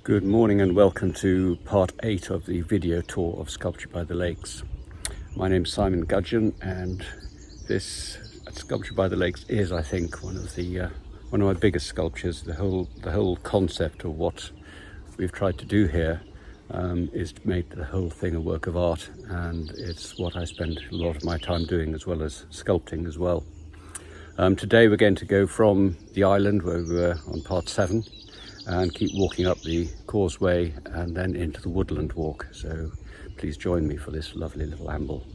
Good morning and welcome to part 8 of the video tour of Sculpture by the Lakes. My name's Simon Gudgeon, and this Sculpture by the Lakes is, I think, one of my biggest sculptures. The whole concept of what we've tried to do here is to make the whole thing a work of art, and it's what I spend a lot of my time doing, as well as sculpting as well. Today we're going to go from the island where we were on part 7 and keep walking up the causeway and then into the Woodland Walk. So please join me for this lovely little amble.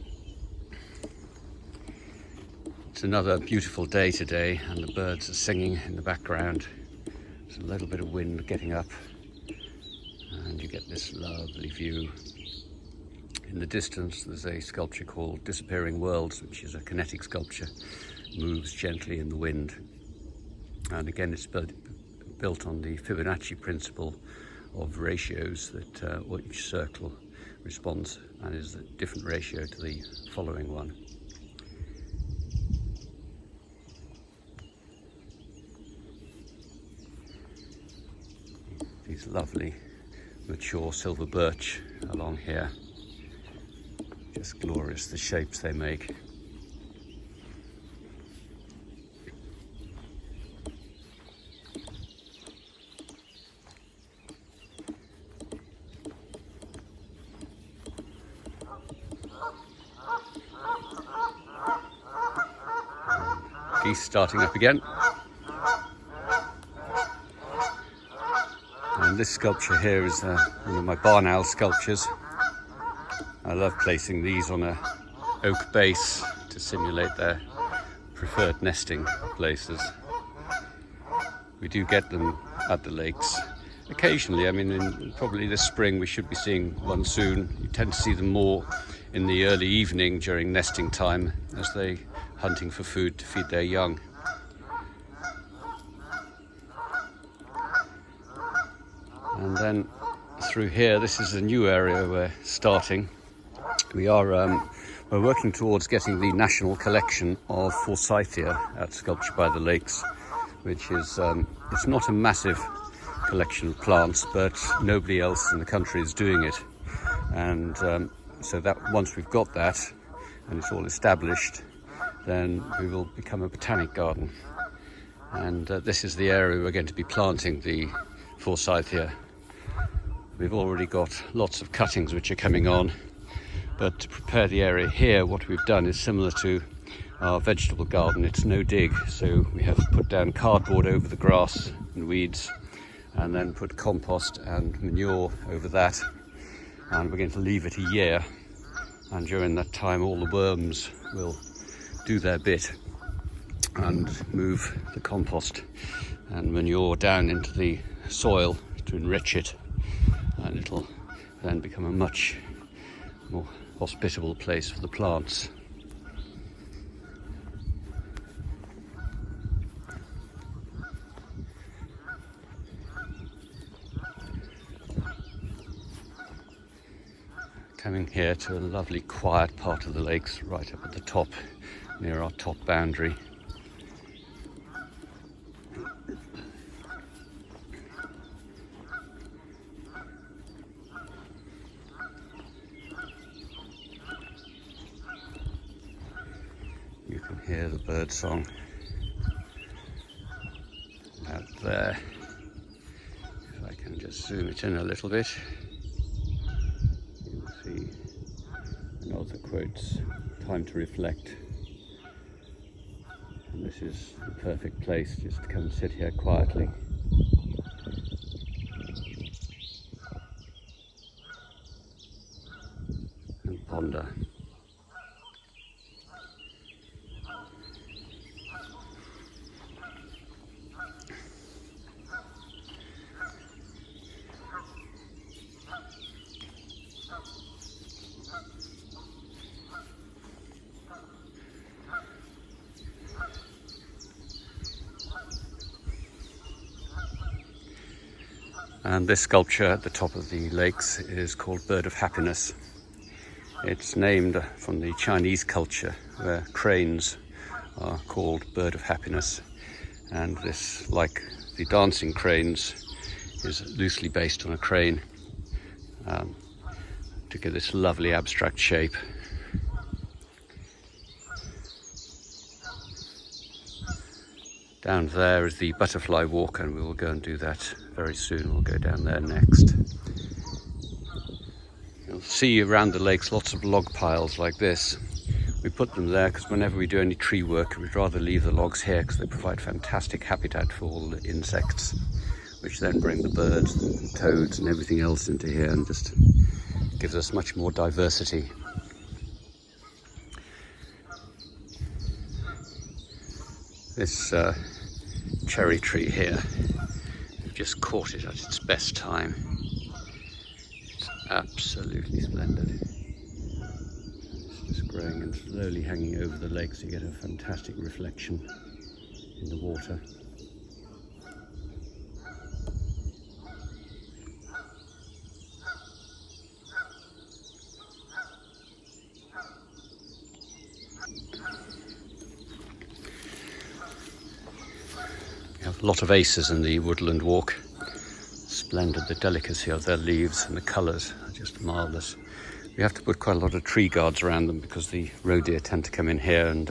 It's another beautiful day today, and the birds are singing in the background. There's a little bit of wind getting up, and you get this lovely view. In the distance there's a sculpture called Disappearing Worlds, which is a kinetic sculpture, moves gently in the wind. And again, it's built on the Fibonacci principle of ratios, that each circle responds and is a different ratio to the following one. These lovely mature silver birch along here, just glorious, the shapes they make. Geese starting up again. And this sculpture here is one of my barn owl sculptures. I love placing these on a oak base to simulate their preferred nesting places. We do get them at the lakes occasionally. I mean, in probably this spring we should be seeing one soon. You tend to see them more in the early evening during nesting time, as they hunting for food to feed their young. And then through here, this is a new area we're starting. We're working towards getting the National Collection of Forsythia at Sculpture by the Lakes, which is it's not a massive collection of plants, but nobody else in the country is doing it. And so that once we've got that and it's all established, then we will become a botanic garden. And this is the area we're going to be planting the Forsythia. We've already got lots of cuttings which are coming on, but to prepare the area here, what we've done is similar to our vegetable garden. It's no dig, so we have put down cardboard over the grass and weeds, and then put compost and manure over that, and we're going to leave it a year, and during that time all the worms will do their bit and move the compost and manure down into the soil to enrich it, and it'll then become a much more hospitable place for the plants. Coming here to a lovely quiet part of the lakes, right up at the top, near our top boundary. You can hear the bird song out there. If I can just zoom it in a little bit, you will see an author quotes, "Time to reflect." And this is the perfect place just to come and sit here quietly. And ponder. And this sculpture at the top of the lakes is called Bird of Happiness. It's named from the Chinese culture, where cranes are called Bird of Happiness. And this, like the dancing cranes, is loosely based on a crane to get this lovely abstract shape. Down there is the butterfly walk, and we will go and do that very soon. We'll go down there next. You'll see around the lakes lots of log piles like this. We put them there because whenever we do any tree work, we'd rather leave the logs here because they provide fantastic habitat for all the insects, which then bring the birds and toads and everything else into here and just gives us much more diversity. This cherry tree here, we've just caught it at its best time. It's absolutely splendid. It's just growing and slowly hanging over the lake, so you get a fantastic reflection in the water. We have a lot of acers in the Woodland Walk. Splendid, the delicacy of their leaves and the colours are just marvellous. We have to put quite a lot of tree guards around them because the roe deer tend to come in here and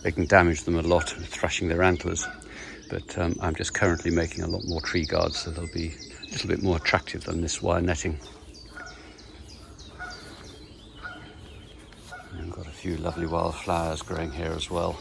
they can damage them a lot, thrashing their antlers. But I'm just currently making a lot more tree guards, so they'll be a little bit more attractive than this wire netting. And we've got a few lovely wildflowers growing here as well.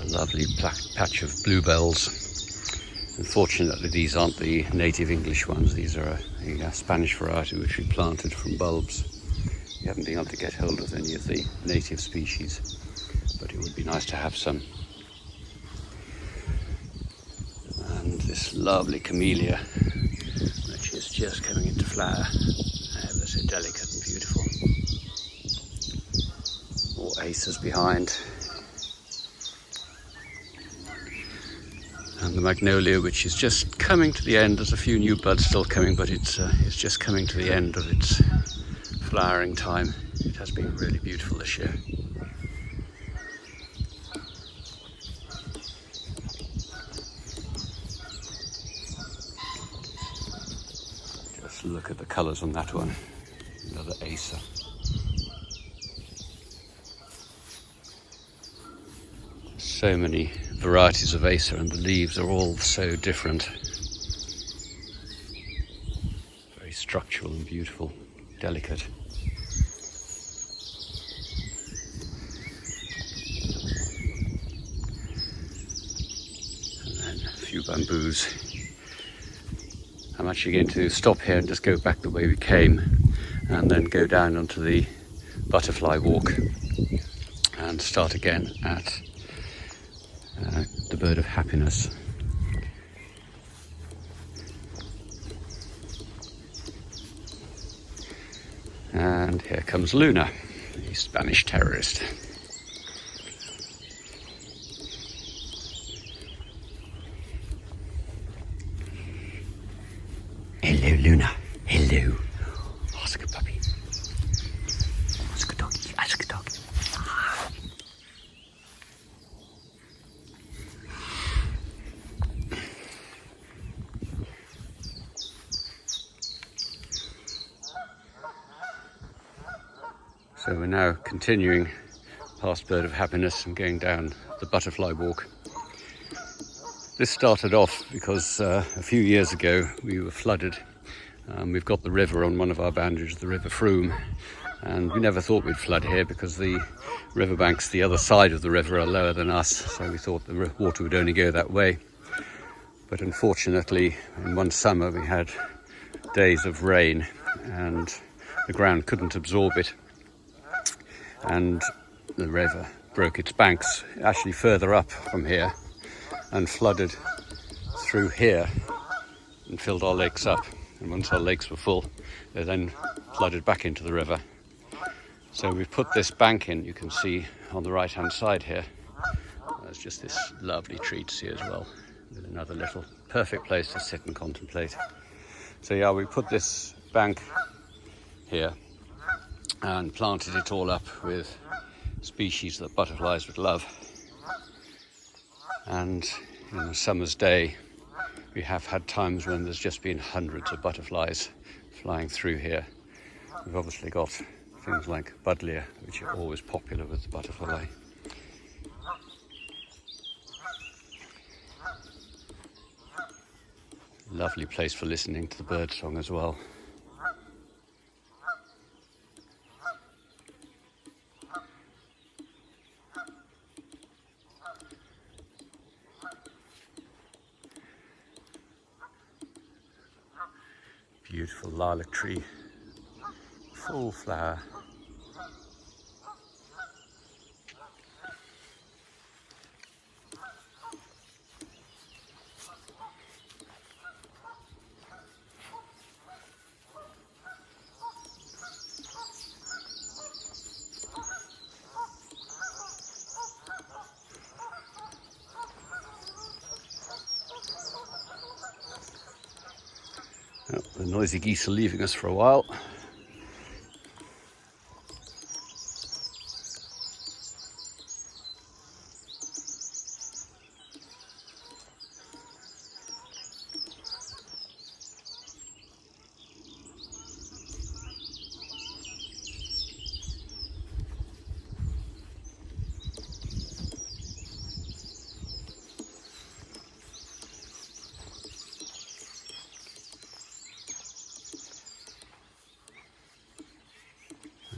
Lovely patch of bluebells. Unfortunately, these aren't the native English ones. These are a Spanish variety which we planted from bulbs. We haven't been able to get hold of any of the native species, but it would be nice to have some. And this lovely camellia, which is just coming into flower, ever so delicate and beautiful. More acers behind. And the magnolia, which is just coming to the end. There's a few new buds still coming, but it's just coming to the end of its flowering time. It has been really beautiful this year. Just look at the colours on that one. Another acer. So many varieties of acer, and the leaves are all so different. Very structural and beautiful, delicate. And then a few bamboos. I'm actually going to stop here and just go back the way we came and then go down onto the butterfly walk and start again at the Bird of Happiness. And here comes Luna, the Spanish terrorist. Hello, Luna. Hello. Ask a puppy. Ask a doggy. Ask a doggy. So we're now continuing past Bird of Happiness and going down the butterfly walk. This started off because a few years ago we were flooded. We've got the river on one of our boundaries, the River Frome, and we never thought we'd flood here because the riverbanks the other side of the river are lower than us, so we thought the water would only go that way. But unfortunately, in one summer we had days of rain and the ground couldn't absorb it, and the river broke its banks actually further up from here and flooded through here and filled our lakes up. And once our lakes were full, they then flooded back into the river. So we've put this bank in, you can see on the right hand side here. There's just this lovely tree to see as well. with another little perfect place to sit and contemplate. So yeah, we put this bank here and planted it all up with species that butterflies would love. And in a summer's day, we have had times when there's just been hundreds of butterflies flying through here. We've obviously got things like buddleia, which are always popular with the butterfly. Lovely place for listening to the bird song as well. Beautiful lilac tree, full flower. Oh, the noisy geese are leaving us for a while.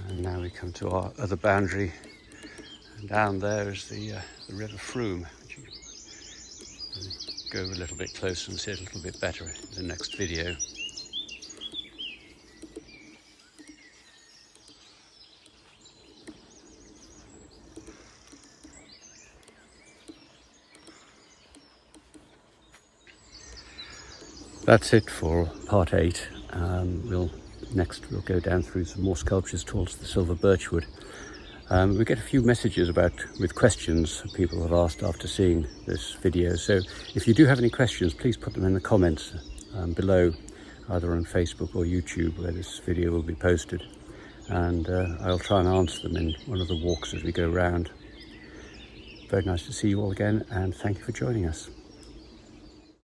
And now we come to our other boundary, and down there is the River Frome, which you can go a little bit closer and see it a little bit better in the next video. That's it for part 8. Next we'll go down through some more sculptures towards the silver birchwood. We get a few messages with questions people have asked after seeing this video, so if you do have any questions, please put them in the comments below, either on Facebook or YouTube, where this video will be posted, and I'll try and answer them in one of the walks as we go round. Very nice to see you all again, and thank you for joining us.